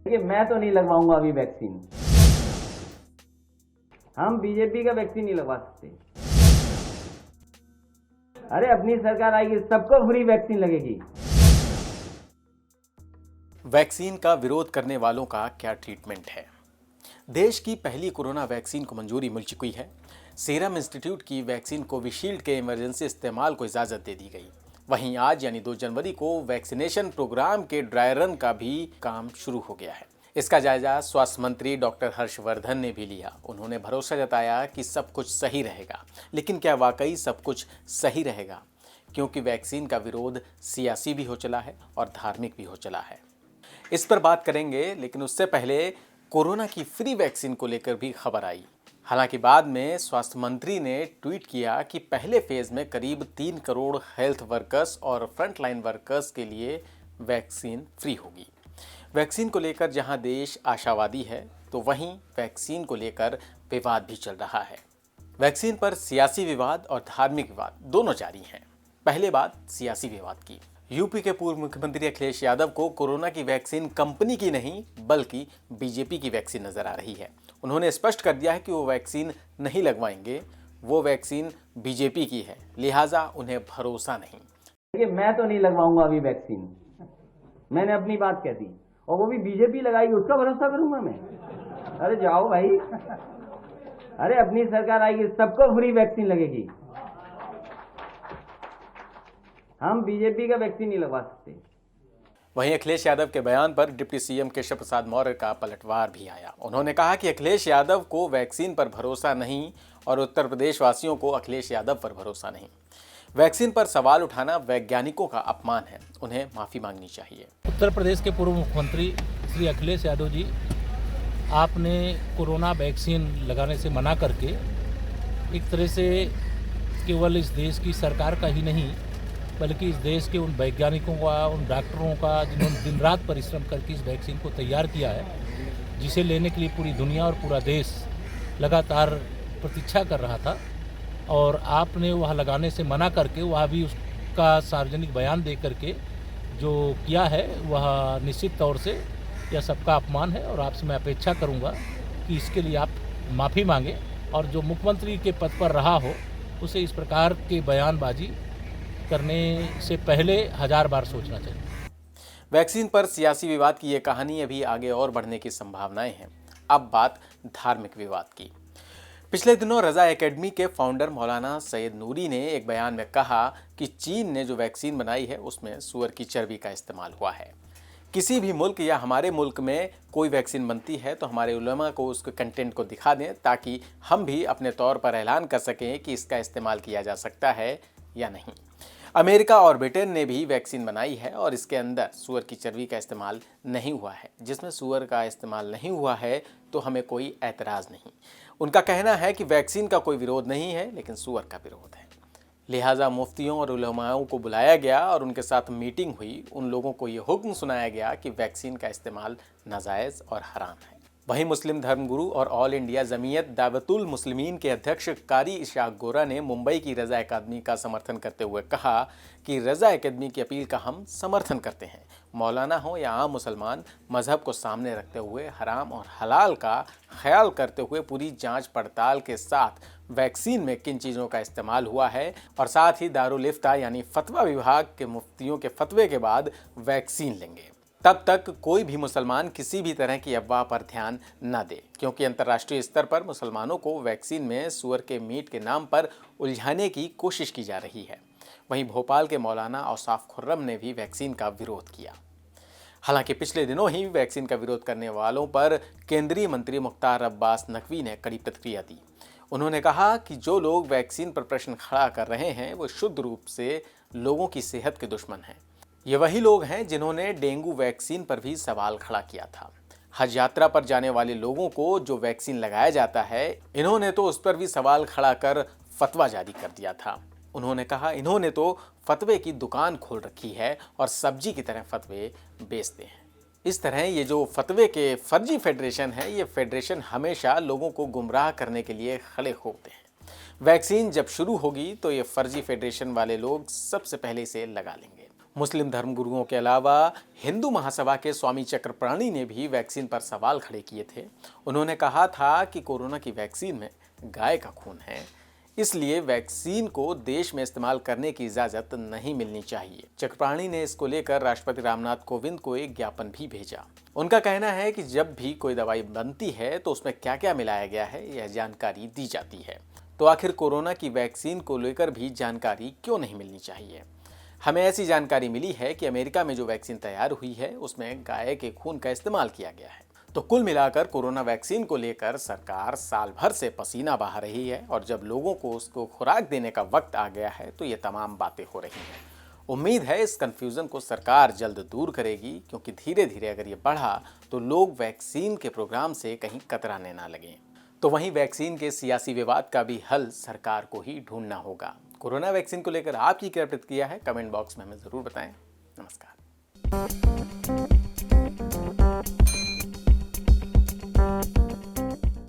देखिए, मैं तो नहीं लगवाऊंगा अभी वैक्सीन। हम बीजेपी का वैक्सीन नहीं लगवा सकते। अरे अपनी सरकार आएगी, सबको फ्री वैक्सीन लगेगी। वैक्सीन का विरोध करने वालों का क्या ट्रीटमेंट है? देश की पहली कोरोना वैक्सीन को मंजूरी मिल चुकी है। सीरम इंस्टीट्यूट की वैक्सीन कोविशील्ड के इमरजेंसी इस्तेमाल को इजाज़त दे दी गई। वहीं आज यानी 2 जनवरी को वैक्सीनेशन प्रोग्राम के ड्राई रन का भी काम शुरू हो गया है। इसका जायजा स्वास्थ्य मंत्री डॉक्टर हर्षवर्धन ने भी लिया। उन्होंने भरोसा जताया कि सब कुछ सही रहेगा। लेकिन क्या वाकई सब कुछ सही रहेगा? क्योंकि वैक्सीन का विरोध सियासी भी हो चला है और धार्मिक भी हो चला है। इस पर बात करेंगे, लेकिन उससे पहले कोरोना की फ्री वैक्सीन को लेकर भी खबर आई। हालांकि बाद में स्वास्थ्य मंत्री ने ट्वीट किया कि पहले फेज में करीब 3 करोड़ हेल्थ वर्कर्स और फ्रंटलाइन वर्कर्स के लिए वैक्सीन फ्री होगी। वैक्सीन को लेकर जहां देश आशावादी है, तो वहीं वैक्सीन को लेकर विवाद भी चल रहा है। वैक्सीन पर सियासी विवाद और धार्मिक विवाद दोनों जारी हैं। पहले बात सियासी विवाद की। यूपी के पूर्व मुख्यमंत्री अखिलेश यादव को कोरोना की वैक्सीन कंपनी की नहीं बल्कि बीजेपी की वैक्सीन नजर आ रही है। उन्होंने स्पष्ट कर दिया है कि वो वैक्सीन नहीं लगवाएंगे, वो वैक्सीन बीजेपी की है, लिहाजा उन्हें भरोसा नहीं। देखिए, मैं तो नहीं लगवाऊंगा अभी वैक्सीन। मैंने अपनी बात कह दी, और वो भी बीजेपी लगाएगी, उसका भरोसा करूंगा मैं? अरे जाओ भाई। अरे अपनी सरकार आएगी, सबको फ्री वैक्सीन लगेगी। हम बीजेपी का वैक्सीन नहीं लगवा सकते। वहीं अखिलेश यादव के बयान पर डिप्टी सीएम केशव प्रसाद मौर्य का पलटवार भी आया। उन्होंने कहा कि अखिलेश यादव को वैक्सीन पर भरोसा नहीं और उत्तर प्रदेश वासियों को अखिलेश यादव पर भरोसा नहीं। वैक्सीन पर सवाल उठाना वैज्ञानिकों का अपमान है, उन्हें माफी मांगनी चाहिए। उत्तर प्रदेश के पूर्व मुख्यमंत्री श्री अखिलेश यादव जी, आपने कोरोना वैक्सीन लगाने से मना करके एक तरह से केवल इस देश की सरकार का ही नहीं बल्कि इस देश के उन वैज्ञानिकों का, उन डॉक्टरों का जिन्होंने दिन रात परिश्रम करके इस वैक्सीन को तैयार किया है, जिसे लेने के लिए पूरी दुनिया और पूरा देश लगातार प्रतीक्षा कर रहा था, और आपने वह लगाने से मना करके वह भी उसका सार्वजनिक बयान दे करके जो किया है, वह निश्चित तौर से यह सबका अपमान है। और आपसे मैं अपेक्षा करूंगा कि इसके लिए आप माफ़ी मांगें, और जो मुख्यमंत्री के पद पर रहा हो उसे इस प्रकार के बयानबाजी करने से पहले 1000 बार सोचना चाहिए। वैक्सीन पर सियासी विवाद की ये कहानी अभी आगे और बढ़ने की संभावनाएं हैं। अब बात धार्मिक विवाद की। पिछले दिनों रजा एकेडमी के फाउंडर मौलाना सैयद नूरी ने एक बयान में कहा कि चीन ने जो वैक्सीन बनाई है उसमें सूअर की चर्बी का इस्तेमाल हुआ है। किसी भी मुल्क या हमारे मुल्क में कोई वैक्सीन बनती है तो हमारे उलमा को उसके कंटेंट को दिखा दें, ताकि हम भी अपने तौर पर ऐलान कर सकें कि इसका इस्तेमाल किया जा सकता है या नहीं। अमेरिका और ब्रिटेन ने भी वैक्सीन बनाई है और इसके अंदर सूअर की चर्बी का इस्तेमाल नहीं हुआ है। जिसमें सूअर का इस्तेमाल नहीं हुआ है तो हमें कोई एतराज़ नहीं। उनका कहना है कि वैक्सीन का कोई विरोध नहीं है, लेकिन सूअर का विरोध है। लिहाजा मुफ्तियों और उलमाओं को बुलाया गया और उनके साथ मीटिंग हुई। उन लोगों को ये हुक्म सुनाया गया कि वैक्सीन का इस्तेमाल नाजायज़ और हराम है। वहीं मुस्लिम धर्मगुरु और ऑल इंडिया जमीयत दावतुल मुस्लिमीन के अध्यक्ष कारी इशाक गोरा ने मुंबई की रजा अकादमी का समर्थन करते हुए कहा कि रजा अकादमी की अपील का हम समर्थन करते हैं। मौलाना हो या आम मुसलमान, मजहब को सामने रखते हुए हराम और हलाल का ख्याल करते हुए पूरी जांच पड़ताल के साथ वैक्सीन में किन चीज़ों का इस्तेमाल हुआ है और साथ ही दारुल इफ्ता यानी फतवा विभाग के मुफ्तियों के फतवे के बाद वैक्सीन लेंगे। तब तक कोई भी मुसलमान किसी भी तरह की अफवाह पर ध्यान न दे, क्योंकि अंतर्राष्ट्रीय स्तर पर मुसलमानों को वैक्सीन में सूअर के मीट के नाम पर उलझाने की कोशिश की जा रही है। वहीं भोपाल के मौलाना औसाफ खुर्रम ने भी वैक्सीन का विरोध किया। हालांकि पिछले दिनों ही वैक्सीन का विरोध करने वालों पर केंद्रीय मंत्री मुख्तार अब्बास नकवी ने कड़ी प्रतिक्रिया दी। उन्होंने कहा कि जो लोग वैक्सीन पर प्रश्न खड़ा कर रहे हैं वो शुद्ध रूप से लोगों की सेहत के दुश्मन हैं। ये वही लोग हैं जिन्होंने डेंगू वैक्सीन पर भी सवाल खड़ा किया था। हज यात्रा पर जाने वाले लोगों को जो वैक्सीन लगाया जाता है, इन्होंने तो उस पर भी सवाल खड़ा कर फतवा जारी कर दिया था। उन्होंने कहा इन्होंने तो फतवे की दुकान खोल रखी है और सब्जी की तरह फतवे बेचते हैं। इस तरह ये जो फतवे के फर्जी फेडरेशन है, ये फेडरेशन हमेशा लोगों को गुमराह करने के लिए खड़े होते हैं। वैक्सीन जब शुरू होगी तो ये फर्जी फेडरेशन वाले लोग सबसे पहले इसे लगा लेंगे। मुस्लिम धर्मगुरुओं के अलावा हिंदू महासभा के स्वामी चक्रपाणी ने भी वैक्सीन पर सवाल खड़े किए थे। उन्होंने कहा था कि कोरोना की वैक्सीन में गाय का खून है, इसलिए वैक्सीन को देश में इस्तेमाल करने की इजाज़त नहीं मिलनी चाहिए। चक्रपाणी ने इसको लेकर राष्ट्रपति रामनाथ कोविंद को एक ज्ञापन भी भेजा। उनका कहना है कि जब भी कोई दवाई बनती है तो उसमें क्या क्या मिलाया गया है यह जानकारी दी जाती है। तो आखिर कोरोना की वैक्सीन को लेकर भी जानकारी क्यों नहीं मिलनी चाहिए? हमें ऐसी जानकारी मिली है कि अमेरिका में जो वैक्सीन तैयार हुई है उसमें गाय के खून का इस्तेमाल किया गया है। तो कुल मिलाकर कोरोना वैक्सीन को लेकर सरकार साल भर से पसीना बहा रही है और जब लोगों को उसको खुराक देने का वक्त आ गया है तो ये तमाम बातें हो रही हैं। उम्मीद है इस कंफ्यूजन को सरकार जल्द दूर करेगी, क्योंकि धीरे धीरे अगर ये बढ़ा तो लोग वैक्सीन के प्रोग्राम से कहीं कतराने ना लगें। तो वहीं वैक्सीन के सियासी विवाद का भी हल सरकार को ही ढूंढना होगा। कोरोना वैक्सीन को लेकर आपकी क्या प्रतिक्रिया है, कमेंट बॉक्स में हमें ज़रूर बताएं। नमस्कार।